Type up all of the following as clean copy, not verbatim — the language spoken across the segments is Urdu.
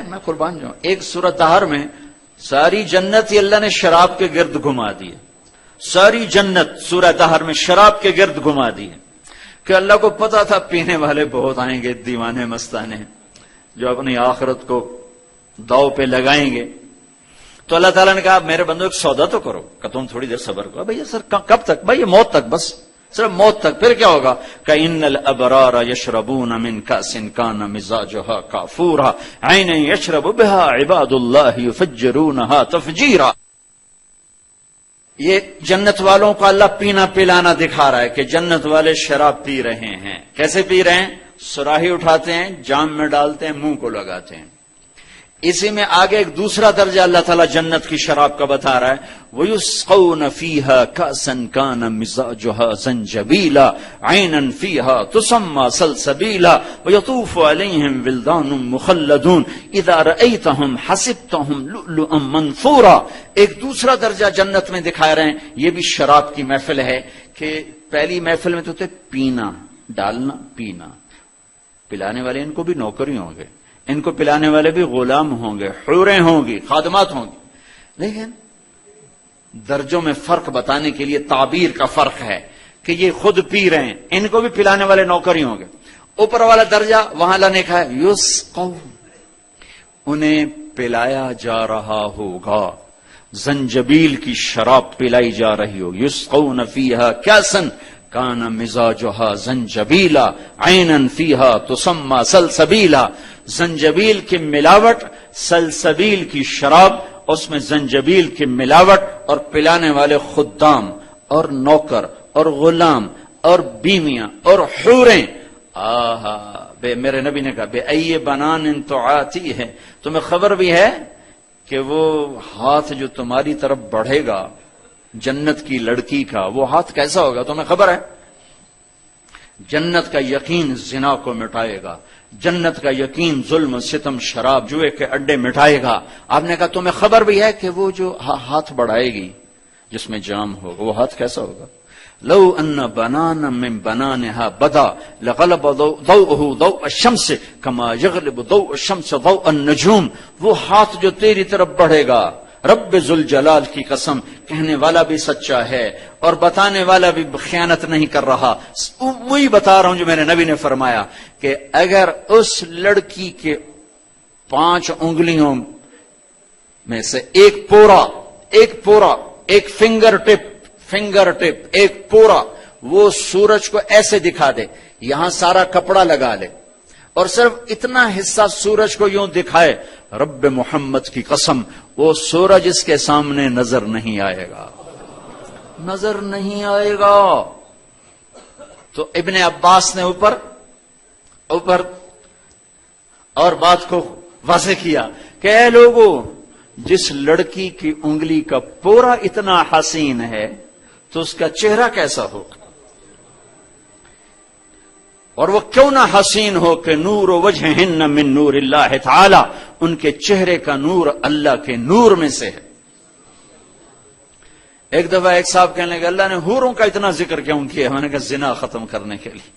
میں قربان جاؤں، ایک سورۃ طہر میں ساری جنت ہی اللہ نے شراب کے گرد گھما دی ہے، ساری جنت سورۃ طہر میں شراب کے گرد گھما دی ہے، کہ اللہ کو پتا تھا پینے والے بہت آئیں گے، دیوانے مستانے جو اپنی آخرت کو داؤ پہ لگائیں گے، تو اللہ تعالیٰ نے کہا میرے بندو ایک سودا تو کرو، کہ تم تھوڑی دیر صبر کرو۔ بھئی سر کب تک؟ بھئی موت تک، بس صرف موت تک، پھر کیا ہوگا؟ کہ ان الابرار یشربون من کأس کان مزاجها کافورا عینا یشرب بها عباد اللہ یفجرونها تفجیرا۔ یہ جنت والوں کو اللہ پینا پلانا دکھا رہا ہے کہ جنت والے شراب پی رہے ہیں۔ کیسے پی رہے ہیں؟ سراہی اٹھاتے ہیں، جام میں ڈالتے ہیں، منہ کو لگاتے ہیں۔ اسی میں آگے ایک دوسرا درجہ اللہ تعالیٰ جنت کی شراب کا بتا رہا ہے، وَيُسْقَوْنَ فِيهَا كَأْسًا كَانَ مِزَاجُهَا زَنْجَبِيلًا عَيْنًا فِيهَا تُسَمَّى سَلْسَبِيلًا وَيَطُوفُ عَلَيْهِمْ وِلْدَانٌ مُخَلَّدُونَ إِذَا رَأَيْتَهُمْ حَسِبْتَهُمْ لُؤْلُؤًا مَنْثُورًا۔ ایک دوسرا درجہ جنت میں دکھا رہے ہیں، یہ بھی شراب کی محفل ہے کہ پہلی محفل میں تو تھے پینا، ڈالنا، پینا، پلانے والے ان کو بھی نوکری ہوں گے، ان کو پلانے والے بھی غلام ہوں گے، حوریں ہوں گی، خادمات ہوں گی، لیکن درجوں میں فرق بتانے کے لیے تعبیر کا فرق ہے کہ یہ خود پی رہے ہیں، ان کو بھی پلانے والے نوکری ہوں گے۔ اوپر والا درجہ وہاں اللہ نے کہا یسقون، انہیں پلایا جا رہا ہوگا، زنجبیل کی شراب پلائی جا رہی ہوگی۔ یسقون فیہا کأسا کان مزاجها زنجبیلا عینا فیہا تسمی سلسبیلا۔ زنجبیل کی ملاوٹ، سلسبیل کی شراب، اس میں زنجبیل کی ملاوٹ، اور پلانے والے خدام اور نوکر اور غلام اور بیویاں اور حوریں۔ آہا، میرے نبی نے کہا بے ای بنان تو آتی ہے، تمہیں خبر بھی ہے کہ وہ ہاتھ جو تمہاری طرف بڑھے گا جنت کی لڑکی کا، وہ ہاتھ کیسا ہوگا تمہیں خبر ہے؟ جنت کا یقین زنا کو مٹائے گا، جنت کا یقین ظلم ستم شراب جوئے کے اڈے مٹائے گا۔ آپ نے کہا تمہیں خبر بھی ہے کہ وہ جو ہاتھ بڑھائے گی جس میں جام ہوگا، وہ ہاتھ کیسا ہوگا؟ لو ان بنانا من بنانها بدا لغلب ضوءه ضوء الشمس كما يغلب ضوء الشمس ضوء النجوم۔ وہ ہاتھ جو تیری طرف بڑھے گا، رب ذوالجلال کی قسم، کہنے والا بھی سچا ہے اور بتانے والا بھی خیانت نہیں کر رہا، وہی بتا رہا ہوں جو میرے نبی نے فرمایا کہ اگر اس لڑکی کے 5 انگلیوں میں سے ایک پورا ایک فنگر ٹپ ایک پورا وہ سورج کو ایسے دکھا دے، یہاں سارا کپڑا لگا لے اور صرف اتنا حصہ سورج کو یوں دکھائے، رب محمد کی قسم وہ سورج اس کے سامنے نظر نہیں آئے گا۔ تو ابن عباس نے اوپر اور بات کو واضح کیا کہ اے لوگوں، جس لڑکی کی انگلی کا پورا اتنا حسین ہے تو اس کا چہرہ کیسا ہوگا، اور وہ کیوں نہ حسین ہو کہ نور وجہہن من نور اللہ تعالی، ان کے چہرے کا نور اللہ کے نور میں سے ہے۔ ایک دفعہ ایک صاحب کہنے لگے اللہ نے حوروں کا اتنا ذکر کیوں کیا؟ میں نے کہا زنا ختم کرنے کے لیے،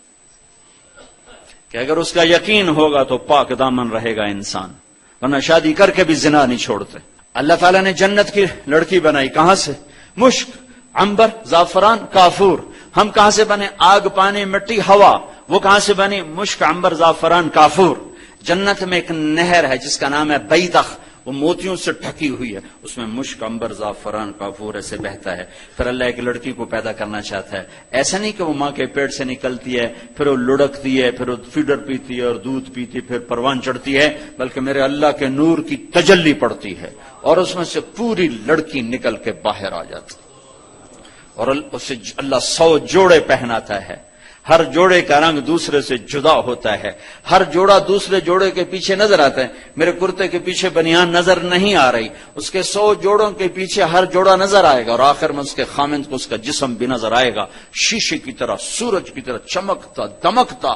کہ اگر اس کا یقین ہوگا تو پاک دامن رہے گا انسان، ورنہ شادی کر کے بھی زنا نہیں چھوڑتے۔ اللہ تعالیٰ نے جنت کی لڑکی بنائی کہاں سے؟ مشک، عنبر، زعفران، کافور۔ ہم کہاں سے بنے؟ آگ، پانی، مٹی، ہوا۔ وہ کہاں سے بنی؟ مشک، عنبر، زعفران، کافور۔ جنت میں ایک نہر ہے جس کا نام ہے بیدخ، وہ موتیوں سے ڈھکی ہوئی ہے، اس میں مشک، عنبر، زعفران، کافور ایسے بہتا ہے۔ پھر اللہ ایک لڑکی کو پیدا کرنا چاہتا ہے، ایسا نہیں کہ وہ ماں کے پیٹ سے نکلتی ہے، پھر وہ لڑکتی ہے، پھر وہ فیڈر پیتی ہے اور دودھ پیتی، پھر پروان چڑھتی ہے، بلکہ میرے اللہ کے نور کی تجلی پڑتی ہے اور اس میں سے پوری لڑکی نکل کے باہر آ جاتی ہے، اور اسے اللہ 100 جوڑے پہناتا ہے، ہر جوڑے کا رنگ دوسرے سے جدا ہوتا ہے، ہر جوڑا دوسرے جوڑے کے پیچھے نظر آتا ہے۔ میرے کرتے کے پیچھے بنیان نظر نہیں آ رہی، اس کے 100 جوڑوں کے پیچھے ہر جوڑا نظر آئے گا، اور آخر میں اس کے خامند کو اس کا جسم بھی نظر آئے گا، شیشے کی طرح، سورج کی طرح چمکتا دمکتا،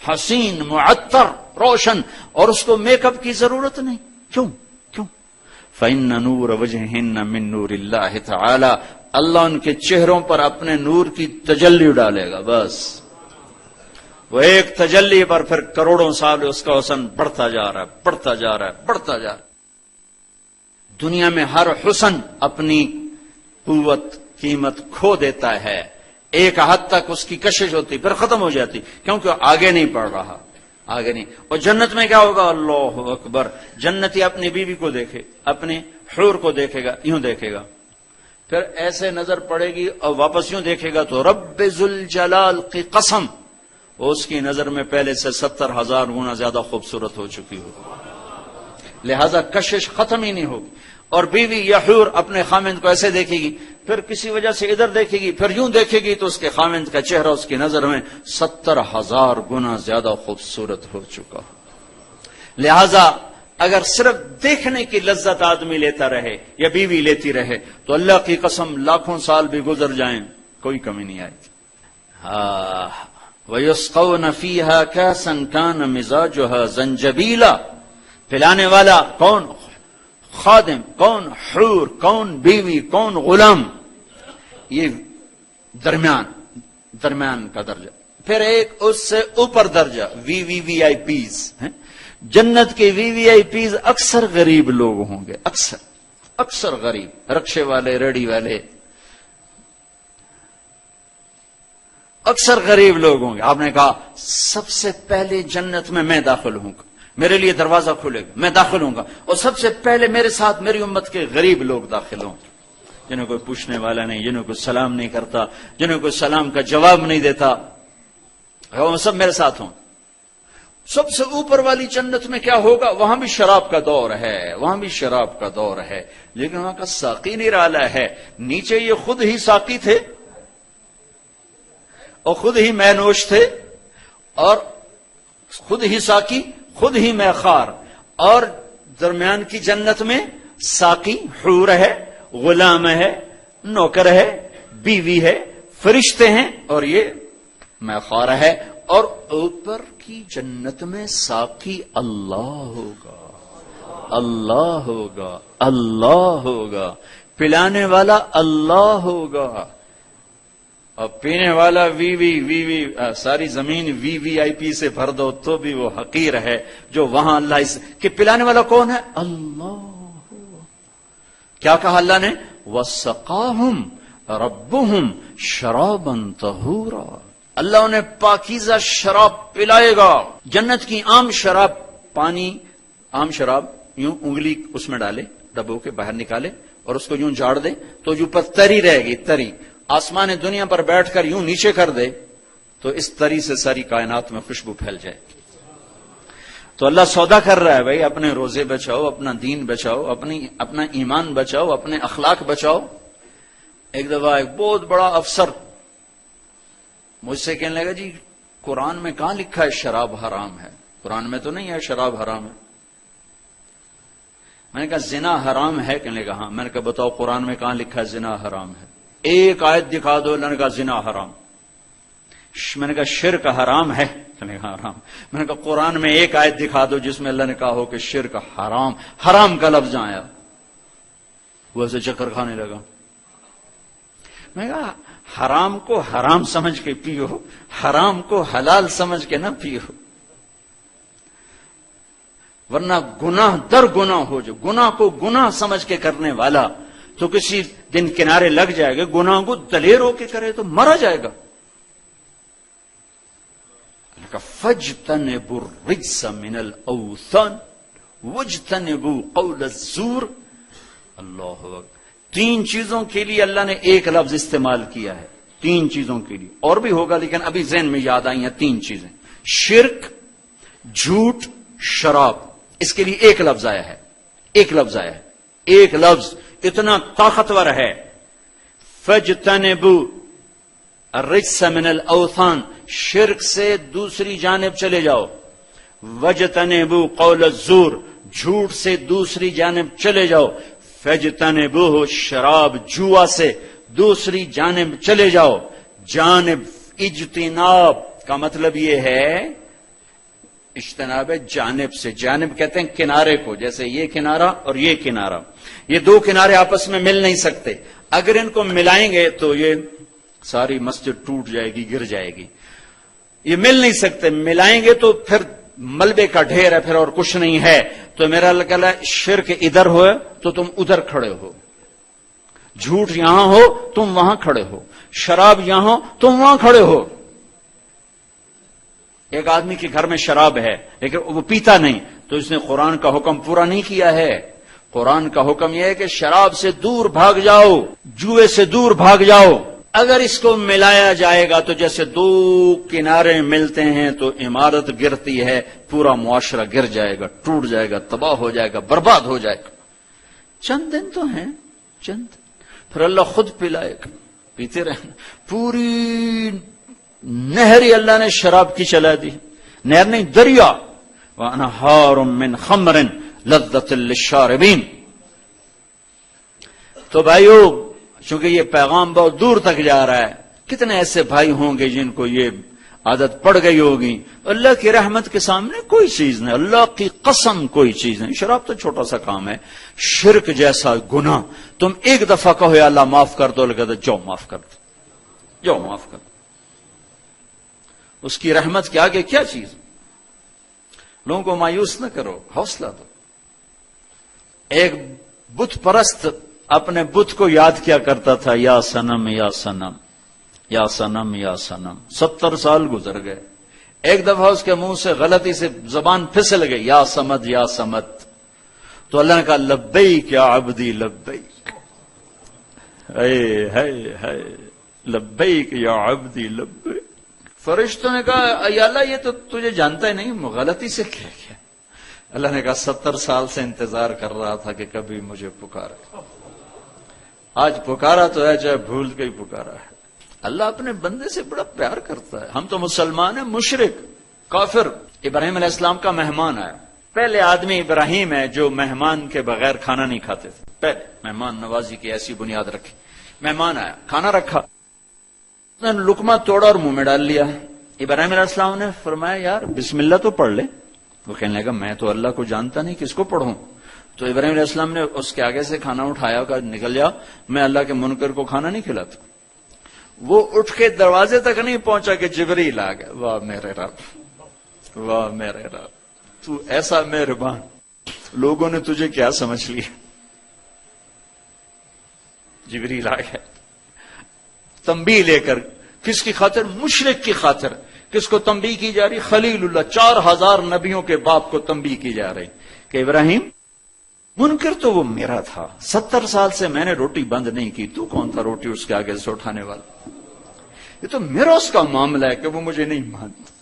حسین، معطر، روشن، اور اس کو میک اپ کی ضرورت نہیں۔ کیوں؟ فَإِنَّ نُورَ وَجْهِهِنَّ مِن نُورِ اللَّهِ تَعَالَى، اللہ ان کے چہروں پر اپنے نور کی تجلی ڈالے گا، بس وہ ایک تجلی پر پھر کروڑوں سال اس کا حسن بڑھتا جا رہا ہے، بڑھتا جا رہا ہے، بڑھتا جا رہا ہے۔ دنیا میں ہر حسن اپنی قوت قیمت کھو دیتا ہے، ایک حد تک اس کی کشش ہوتی، پھر ختم ہو جاتی، کیونکہ آگے نہیں بڑھ رہا، آگے نہیں۔ اور جنت میں کیا ہوگا؟ اللہ اکبر، جنتی اپنی بیوی کو دیکھے، اپنے حور کو دیکھے گا، یوں دیکھے گا، پھر ایسے نظر پڑے گی اور واپس یوں دیکھے گا تو رب ذوالجلال کی قسم، اس کی نظر میں پہلے سے 70,000 گنا زیادہ خوبصورت ہو چکی ہوگی، لہذا کشش ختم ہی نہیں ہوگی۔ اور بیوی یا حور اپنے خامند کو ایسے دیکھے گی، پھر کسی وجہ سے ادھر دیکھے گی، پھر یوں دیکھے گی تو اس کے خامند کا چہرہ اس کی نظر میں 70,000 گنا زیادہ خوبصورت ہو چکا۔ لہذا اگر صرف دیکھنے کی لذت آدمی لیتا رہے یا بیوی لیتی رہے تو اللہ کی قسم لاکھوں سال بھی گزر جائیں کوئی کمی نہیں آئے گی۔ وَيُسْقَوْنَ فِيهَا كَأْسًا كَانَ مِزَاجُهَا زَنْجَبِيلًا، پلانے والا کون؟ خادم، کون؟ حور، کون؟ بیوی، کون؟ غلام۔ یہ درمیان کا درجہ۔ پھر ایک اس سے اوپر درجہ وی آئی پیز ہیں۔ جنت کے وی آئی پیز اکثر غریب لوگ ہوں گے، اکثر غریب، رکشے والے، ریڑھی والے، اکثر غریب لوگ ہوں گے۔ آپ نے کہا سب سے پہلے جنت میں داخل ہوں گا، میرے لیے دروازہ کھلے گا، میں داخل ہوں گا، اور سب سے پہلے میرے ساتھ میری امت کے غریب لوگ داخل ہوں، جنہیں کوئی پوچھنے والا نہیں، جنہیں کوئی سلام نہیں کرتا، جنہیں کوئی سلام کا جواب نہیں دیتا، وہ سب میرے ساتھ ہوں۔ سب سے اوپر والی جنت میں کیا ہوگا؟ وہاں بھی شراب کا دور ہے، وہاں بھی شراب کا دور ہے، لیکن وہاں کا ساقی نرالا ہے۔ نیچے یہ خود ہی ساقی تھے اور خود ہی مے نوش تھے، اور خود ہی ساقی، خود ہی میخار، اور درمیان کی جنت میں ساقی حور ہے، غلام ہے، نوکر ہے، بیوی ہے، فرشتے ہیں، اور یہ میخار ہے، اور اوپر کی جنت میں ساقی اللہ ہوگا، اللہ ہوگا، اللہ ہوگا، پلانے والا اللہ ہوگا، اور پینے والا وی ساری زمین وی آئی پی سے بھر دو تو بھی وہ حقیر ہے جو وہاں اللہ کہ پلانے والا کون ہے؟ اللہ۔ کیا کہا اللہ نے؟ وَسَقَاهُمْ رَبُّهُمْ شَرَابًا طَهُورًا، اللہ انہیں پاکیزہ شراب پلائے گا۔ جنت کی عام شراب، پانی، عام شراب، یوں انگلی اس میں ڈالے، ڈبو کے باہر نکالے اور اس کو یوں جھاڑ دے تو جو پر تری رہے گی، تری آسمان دنیا پر بیٹھ کر یوں نیچے کر دے تو اس تری سے ساری کائنات میں خوشبو پھیل جائے۔ تو اللہ سودا کر رہا ہے، بھائی اپنے روزے بچاؤ، اپنا دین بچاؤ، اپنا ایمان بچاؤ، اپنے اخلاق بچاؤ۔ ایک دفعہ ایک بہت بڑا افسر مجھ سے کہنے لگا، جی قرآن میں کہاں لکھا ہے شراب حرام ہے؟ قرآن میں تو نہیں ہے شراب حرام ہے۔ میں نے کہا زنا حرام ہے؟ کہنے لگا ہاں۔ میں نے کہا بتاؤ قرآن میں کہاں لکھا ہے زنا حرام ہے؟ ایک آیت دکھا دو۔ اللہ نے کہا زنا حرام۔ میں نے کہا شرک حرام ہے؟ کہنے لگا حرام۔ میں نے کہا قرآن میں ایک آیت دکھا دو جس میں اللہ نے کہا ہو کہ شرک حرام، حرام کا لفظ آیا۔ وہ ایسے چکر کھانے لگا۔ میں نے کہا حرام کو حرام سمجھ کے پیو، حرام کو حلال سمجھ کے نہ پیو، ورنہ گناہ در گناہ ہو جو گناہ کو گناہ سمجھ کے کرنے والا تو کسی دن کنارے لگ جائے گا، گناہ کو دلیر ہو کے کرے تو مرا جائے گا۔ فَاجْتَنِبُوا الرِّجْسَ مِنَ الْأَوْثَانِ وَاجْتَنِبُوا قَوْلَ الزُّورِ۔ اللہ اکبر۔ تین چیزوں کے لیے اللہ نے ایک لفظ استعمال کیا ہے، تین چیزوں کے لیے، اور بھی ہوگا لیکن ابھی ذہن میں یاد آئی ہیں تین چیزیں: شرک، جھوٹ، شراب۔ اس کے لیے ایک لفظ آیا ہے، ایک لفظ آیا ہے، ایک لفظ اتنا طاقتور ہے۔ فَاجْتَنِبُوا الرِّجْسَ مِنَ الْأَوْثَانِ، شرک سے دوسری جانب چلے جاؤ۔ وَاجْتَنِبُوا قَوْلَ الزُّورِ، جھوٹ سے دوسری جانب چلے جاؤ۔ فَاجْتَنِبُوهُ، شراب جوا سے دوسری جانب چلے جاؤ۔ جانب اجتناب کا مطلب یہ ہے، اجتناب ہے جانب سے، جانب کہتے ہیں کنارے کو، جیسے یہ کنارہ اور یہ کنارہ، یہ دو کنارے آپس میں مل نہیں سکتے، اگر ان کو ملائیں گے تو یہ ساری مسجد ٹوٹ جائے گی، گر جائے گی۔ یہ مل نہیں سکتے، ملائیں گے تو پھر ملبے کا ڈھیر ہے، پھر اور کچھ نہیں ہے. تو میرا اللہ کہا شرک ادھر ہو تو تم ادھر کھڑے ہو، جھوٹ یہاں ہو تم وہاں کھڑے ہو، شراب یہاں ہو تم وہاں کھڑے ہو. ایک آدمی کے گھر میں شراب ہے لیکن وہ پیتا نہیں، تو اس نے قرآن کا حکم پورا نہیں کیا ہے. قرآن کا حکم یہ ہے کہ شراب سے دور بھاگ جاؤ، جوئے سے دور بھاگ جاؤ. اگر اس کو ملایا جائے گا تو جیسے دو کنارے ملتے ہیں تو عمارت گرتی ہے، پورا معاشرہ گر جائے گا، ٹوٹ جائے گا، تباہ ہو جائے گا، برباد ہو جائے گا. چند دن تو ہیں، چند، پھر اللہ خود پلائے گا، پیتے رہنا. پوری نہر اللہ نے شراب کی چلا دی، نہر نہیں دریا. وَأَنْهَارٌ مِّنْ خَمْرٍ لَذَّةٍ لِّلشَّارِبِينَ. تو بھائیو، چونکہ یہ پیغام بہت دور تک جا رہا ہے، کتنے ایسے بھائی ہوں گے جن کو یہ عادت پڑ گئی ہوگی. اللہ کی رحمت کے سامنے کوئی چیز نہیں، اللہ کی قسم کوئی چیز نہیں. شراب تو چھوٹا سا کام ہے، شرک جیسا گناہ تم ایک دفعہ کہو یا اللہ معاف کر دو، لگا جاؤ معاف کر دو، جاؤ معاف کر دو. اس کی رحمت کے آگے کیا چیز؟ لوگوں کو مایوس نہ کرو، حوصلہ دو. ایک بت پرست اپنے بت کو یاد کیا کرتا تھا، یا صنم یا صنم یا صنم یا صنم. 70 سال گزر گئے. ایک دفعہ اس کے منہ سے غلطی سے زبان پھسل گئی، یا صمد یا صمد. تو اللہ نے کہا لبیک یا عبدی لبیک، ہے لبیک یا عبدی لبیک. فرشتوں نے کہا یا اللہ یہ تو تجھے جانتا ہی نہیں، غلطی سے کیا کیا؟ اللہ نے کہا 70 سال سے انتظار کر رہا تھا کہ کبھی مجھے پکارے. آج پکارا تو ہے، چاہے بھول کے ہی پکارا ہے. اللہ اپنے بندے سے بڑا پیار کرتا ہے. ہم تو مسلمان ہیں، مشرک کافر. ابراہیم علیہ السلام کا مہمان آیا. پہلے آدمی ابراہیم ہے جو مہمان کے بغیر کھانا نہیں کھاتے تھے. پہلے مہمان نوازی کی ایسی بنیاد رکھی. مہمان آیا، کھانا رکھا، نے لقمہ توڑا اور منہ میں ڈال لیا. ابراہیم علیہ السلام نے فرمایا یار بسم اللہ تو پڑھ لے. وہ کہنے لگا میں تو اللہ کو جانتا نہیں، کس کو پڑھوں؟ تو ابراہیم علیہ السلام نے اس کے آگے سے کھانا اٹھایا، کہا نکل جا، میں اللہ کے منکر کو کھانا نہیں کھلاتا. وہ اٹھ کے دروازے تک نہیں پہنچا کہ جبریل آ گیا. واہ میرے رب، واہ میرے رب، تو ایسا مہربان. لوگوں نے تجھے کیا سمجھ لیا؟ جبریل آ گیا تنبیہ لے کر. کس کی خاطر؟ مشرک کی خاطر. کس کو تنبیہ کی جا رہی؟ خلیل اللہ، 4000 نبیوں کے باپ کو تنبیہ کی جا رہی کہ ابراہیم منکر تو وہ میرا تھا، 70 سال سے میں نے روٹی بند نہیں کی، تو کون تھا روٹی اس کے آگے سے اٹھانے والا؟ یہ تو میرا اس کا معاملہ ہے کہ وہ مجھے نہیں مانتا.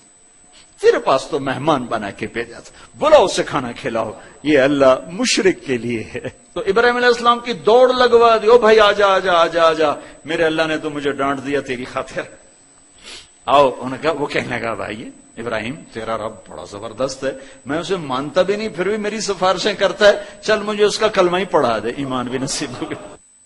تیرے پاس تو مہمان بنا کے بھیجا تھا، بلاؤ اسے کھانا کھلاؤ. یہ اللہ مشرک کے لیے ہے. تو ابراہیم علیہ السلام کی دوڑ لگوا دی، او بھائی آجا آجا آجا آجا، میرے اللہ نے تو مجھے ڈانٹ دیا تیری خاطر، آؤ. انہوں نے کہا، وہ کہنے لگا بھائی ابراہیم تیرا رب بڑا زبردست ہے، میں اسے مانتا بھی نہیں پھر بھی میری سفارشیں کرتا ہے، چل مجھے اس کا کلمہ ہی پڑھا دے، ایمان بھی نصیب ہو گیا.